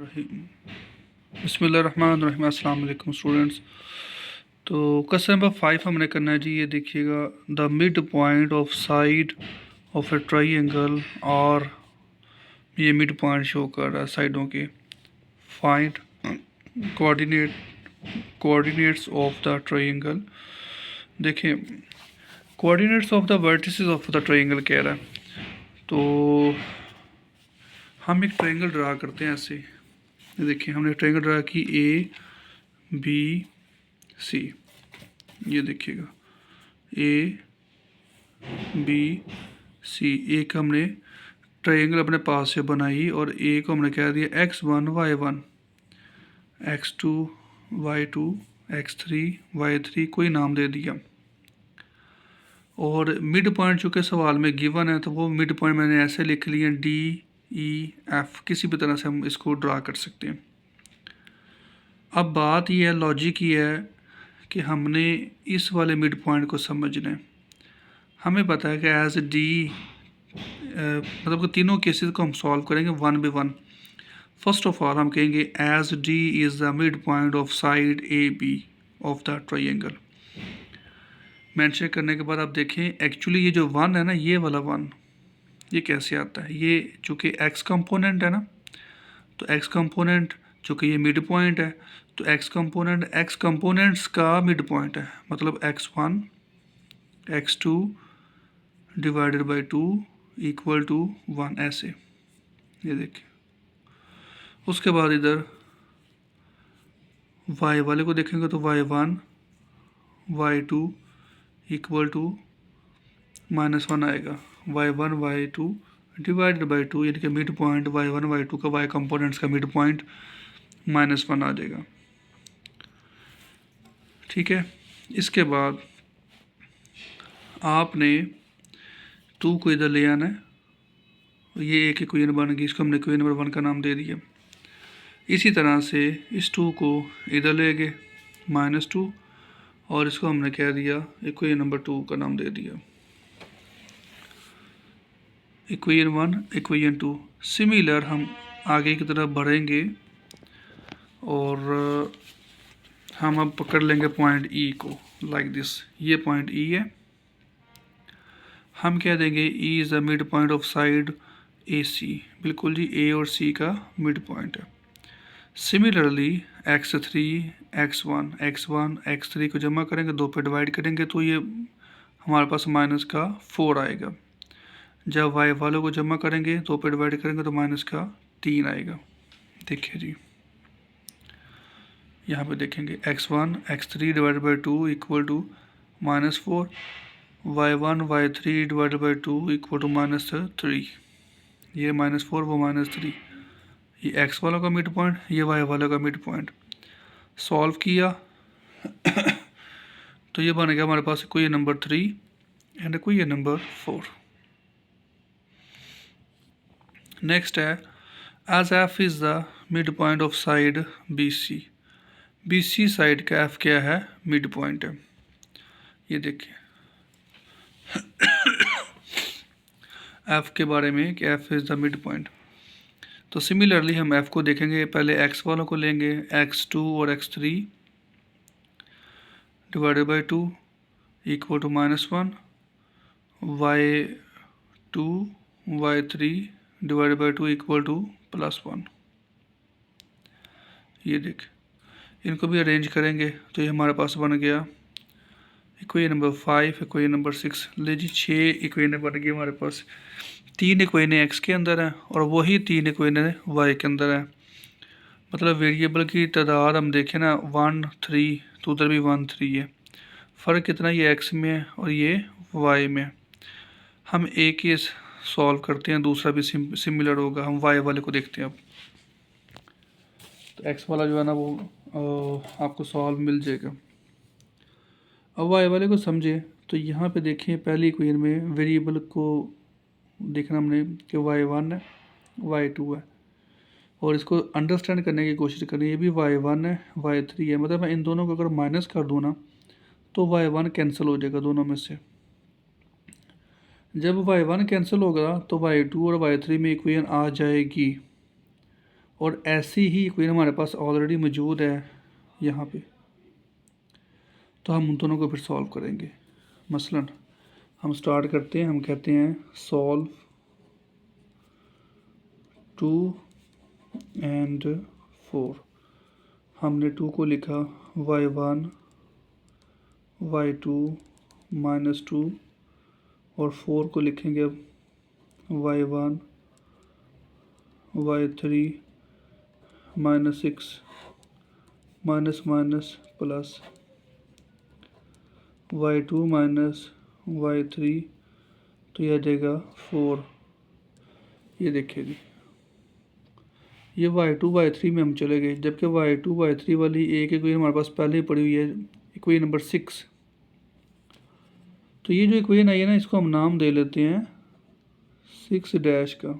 बिस्मिल्लाहिर्रहमानिर्रहीम। अस्सलाम वालेकुम स्टूडेंट्स। तो क्वेश्चन नंबर 5 हमने करना है जी। ये देखिएगा, the mid point of side of A triangle, और ये मिड पॉइंट शो कर रहा है साइडों के। Find coordinates of the triangle. देखिए, coordinates of the vertices of the triangle कह रहा है। तो हम एक ट्राइंगल ड्रा करते हैं ऐसे। देखिए, हमने ट्राइंगल ड्रा की ए बी सी। ये देखिएगा, ए बी सी। एक हमने ट्राइंगल अपने पास से बनाई और ए को हमने कह दिया x1 y1, x2 y2, x3 y3, कोई नाम दे दिया। और मिड पॉइंट चूँकि सवाल में गिवन है, तो वो मिड पॉइंट मैंने ऐसे लिख लिए डी ई एफ। किसी भी तरह से हम इसको ड्रा कर सकते हैं। अब बात ये है, लॉजिक ये है कि हमने इस वाले मिड पॉइंट को समझना है। हमें पता है कि एज डी मतलब कि तीनों केसेस को हम सॉल्व करेंगे one by one. First of all हम कहेंगे as D is the mid point of side A B of the triangle. Mention करने के बाद आप देखें, एक्चुअली ये जो वन है ना, ये वाला वन, ये कैसे आता है? ये चूँकि एक्स कंपोनेंट है ना, तो एक्स कंपोनेंट चूँकि ये मिड पॉइंट है, तो एक्स कंपोनेंट्स का मिड पॉइंट है। मतलब x1 x2 divided by 2 equal to 1, ऐसे। ये देखिए, उसके बाद इधर y वाले को देखेंगे तो y1 y2 इक्वल टू -1 आएगा। y1 y2 डिवाइडेड बाई 2, यानी कि मिड पॉइंट y1 y2 का, y कंपोनेंट्स का मिड पॉइंट -1 आ जाएगा। ठीक है। इसके बाद आपने 2 को इधर ले आना है। ये एक इक्वेशन बन गई, इसको हमने इक्वेशन नंबर 1 का नाम दे दिया। इसी तरह से इस 2 को इधर ले गए -2, और इसको हमने कह दिया इक्वेशन नंबर 2 का नाम दे दिया। इक्वेशन 1 इक्वेशन 2 सिमिलर हम आगे की तरफ बढ़ेंगे, और हम अब पकड़ लेंगे पॉइंट ई को, लाइक दिस। ये पॉइंट ई है। हम कह देंगे E is the mid point of side A C. बिल्कुल जी, ए और सी का मिड पॉइंट है। सिमिलरली x3 x1 x3 को जमा करेंगे, 2 पे डिवाइड करेंगे, तो ये हमारे पास -4 आएगा। जब y वालों को जमा करेंगे, 2 पे डिवाइड करेंगे, तो -3 आएगा। देखिए जी, यहाँ पे देखेंगे x1 x3 divided by 2 equal to -4, y1 y3 divided by 2 equal to -3। ये -4, वो -3। ये x वालों का मिड पॉइंट, ये y वालों का मिड पॉइंट। सॉल्व किया तो ये बन गया हमारे पास equation number 3 and equation number 4। Next है, as f is the mid point of side B C side का f क्या है? मिड पॉइंट है। ये देखिए f के बारे में कि f is the mid point. तो सिमिलरली हम f को देखेंगे। पहले x वालों को लेंगे, x2 और x3 divided by 2 equal to -1, y2 y3 divided by 2 equal to +1। ये देख, इनको भी अरेंज करेंगे तो ये हमारे पास बन गया इक्वेशन नंबर 5 इक्वेशन नंबर 6। ले जी, 6 इक्वेशन बन गई हमारे पास। 3 इक्वेशन x के अंदर है और वही 3 इक्वेशन y के अंदर है। मतलब वेरिएबल की तादाद हम देखें ना, 1 3, तो उधर भी 1 3 है। फ़र्क कितना, ये x में है और ये y में। हम एक केस सॉल्व करते हैं, दूसरा भी सिमिलर होगा। हम y वाले को देखते हैं अब। तो x वाला जो है ना, वो आपको सॉल्व मिल जाएगा। अब y वाले को समझे तो यहाँ पे देखें, पहली इक्वेशन में वेरिएबल को देखना हमने कि y1 है y2 है, और इसको अंडरस्टैंड करने की कोशिश करें। ये भी y1 है y3 है। मतलब मैं इन दोनों को अगर माइनस कर दूँ ना, तो y1 कैंसिल हो जाएगा दोनों में से। जब y1 कैंसिल होगा तो y2 और y3 में इक्वेशन आ जाएगी, और ऐसी ही इक्वेशन हमारे पास ऑलरेडी मौजूद है यहाँ पे, तो हम उन दोनों को फिर सॉल्व करेंगे। मसलन हम स्टार्ट करते हैं, हम कहते हैं सॉल्व 2 एंड 4। हमने 2 को लिखा y1 y2 -2 और 4 को लिखेंगे अब y1 y3 -6 minus minus plus y2 y3, तो यह आ जाएगा 4। ये देखिए जी, ये y2 y3 में हम चले गए, जबकि y2 y3 वाली एक इक्वेशन हमारे पास पहले ही पड़ी हुई है, इक्वेशन नंबर 6। तो ये जो इक्वेशन आई है ना, इसको हम नाम दे लेते हैं 6 डैश का,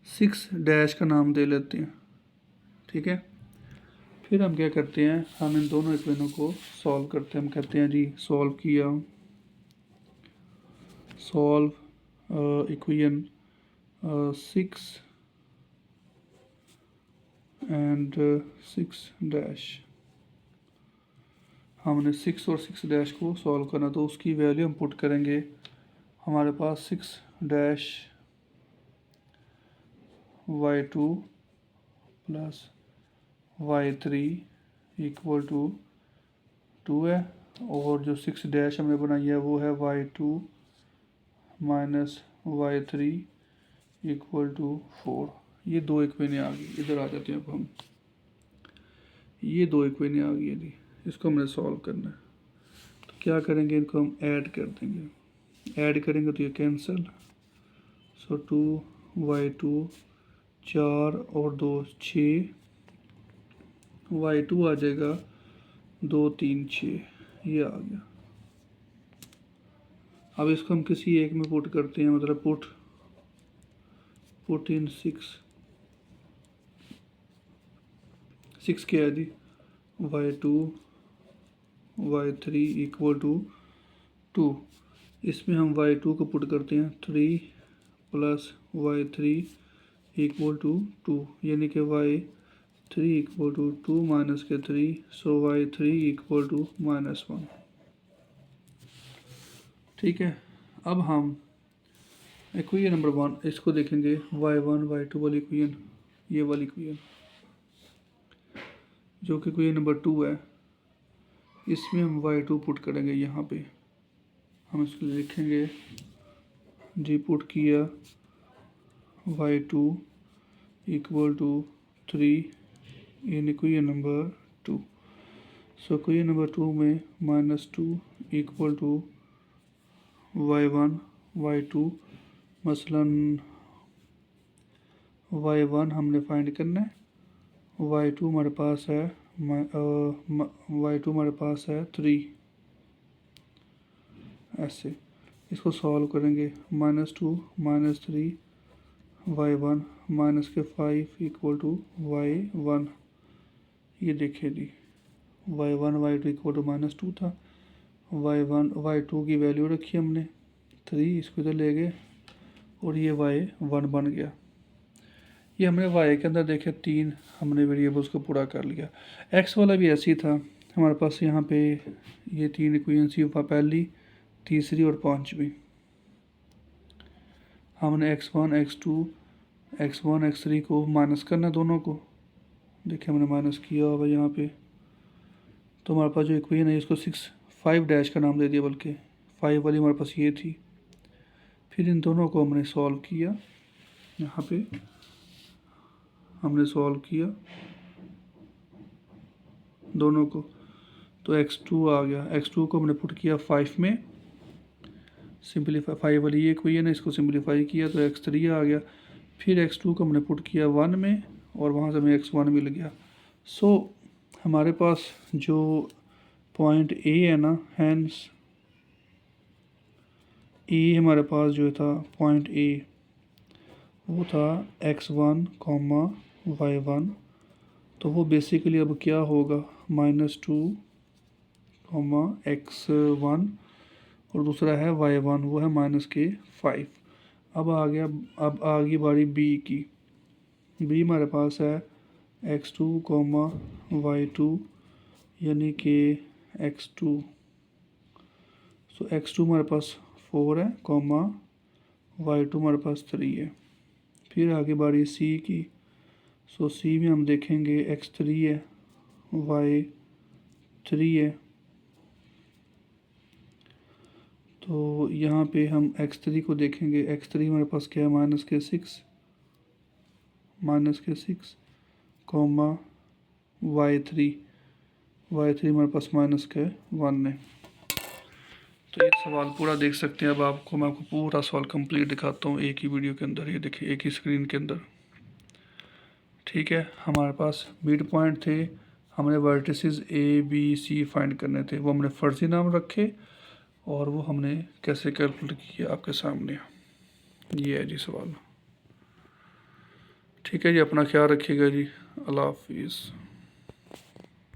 6 डैश का नाम दे लेते हैं, ठीक है। फिर हम क्या करते हैं, हम इन दोनों इक्वेशनों को सॉल्व करते हैं। हम कहते हैं जी सॉल्व किया, सॉल्व इक्वेशन 6 एंड 6 डैश। हमने 6 और 6 डैश को सॉल्व करना, तो उसकी वैल्यू हम पुट करेंगे। हमारे पास 6 dash y2 plus y3 equal to 2 है, और जो 6 डैश हमने बनाई है वो है y2 minus y3 equal to 4। ये दो इक्वेशन आ गई, इधर आ जाते हैं अब हम। ये दो इक्वेशन आ गई है जी, इसको हमने सॉल्व करना है। तो क्या करेंगे, इनको हम ऐड कर देंगे। ऐड करेंगे तो ये कैंसिल, सो 2y2 4 और 2 6, y2 आ जाएगा 2 3 6, ये आ गया। अब इसको हम किसी एक में पुट करते हैं, मतलब पुट इन 6 क्या है जी, y2 y3 इक्वल टू 2। इसमें हम y2 को पुट करते हैं 3 प्लस y3 इक्वल टू 2, यानी कि y3 इक्वल टू 2 माइनस के 3, सो y3 इक्वल टू -1। ठीक है। अब हम इक्वेशन नंबर 1 इसको देखेंगे, y1 y2 वाली इक्वेशन, ये वाली इक्वेशन जो कि इक्वेशन नंबर 2 है, इसमें हम y2 पुट करेंगे। यहाँ पे हम इसको लिखेंगे जी, पुट किया y2 equal to 3 in equation number 2। So equation number 2 में -2 इक्वल टू y1 y2, मसलन y1 हमने फाइंड करना है, y2 हमारे पास है y2 हमारे पास है 3। ऐसे इसको सॉल्व करेंगे, -2 -3 y1 माइनस के 5 इक्वल टू y1। ये देखिए जी, y1 y2 इक्वल टू -2 था, y1 y2 की वैल्यू रखी हमने 3, इसको इधर ले गए और ये y1 बन गया। ये हमने y के अंदर देखे 3 हमने वेरिएबल्स को पूरा कर लिया। x वाला भी ऐसी था, हमारे पास यहाँ पे ये 3 इक्वेशन थी, पहली तीसरी और 5वीं। हमने x1 x3 को माइनस करना दोनों को, देखिए हमने माइनस किया होगा यहाँ पे। तो हमारे पास जो इक्वेशन है इसको 5 डैश का नाम दे दिया, बल्कि 5 वाली हमारे पास ये थी। फिर इन दोनों को हमने सॉल्व किया, यहाँ पे हमने सॉल्व किया दोनों को, तो x2 आ गया। x2 को हमने पुट किया 5 में, सिंपलीफाई 5 वाली ये इक्वेशन है, इसको सिंपलीफाई किया तो x3 आ गया। फिर x2 को हमने पुट किया 1 में और वहाँ से हमें x1 मिल गया। सो हमारे पास जो पॉइंट A है ना, हैंस A हमारे पास जो था पॉइंट A, वो था x1, y1। तो वो बेसिकली अब क्या होगा, -2, x1, और दूसरा है y1, वो है -5। अब आ गई बारी बी की। बी हमारे पास है x2 कॉमा y2 यानी कि x2। सो x2 हमारे पास 4 है कॉमा y2 हमारे पास 3 है। फिर आगे बारी सी की। सो सी में हम देखेंगे x3 है y3 है। तो यहाँ पे हम x3 को देखेंगे। x3 हमारे पास क्या है -6 कॉमा y3 हमारे पास -1 है। तो ये सवाल पूरा देख सकते हैं। अब मैं आपको पूरा सवाल कंप्लीट दिखाता हूँ एक ही वीडियो के अंदर। ये देखिए एक ही स्क्रीन के अंदर। ठीक है, हमारे पास मिड पॉइंट थे, हमने vertices A B C find करने थे, वो हमने फर्जी नाम रखे और वो हमने कैसे कैलकुलेट किया आपके सामने। ये है जी सवाल। ठीक है जी, अपना ख्याल रखिएगा जी। अल्लाह हाफिज़।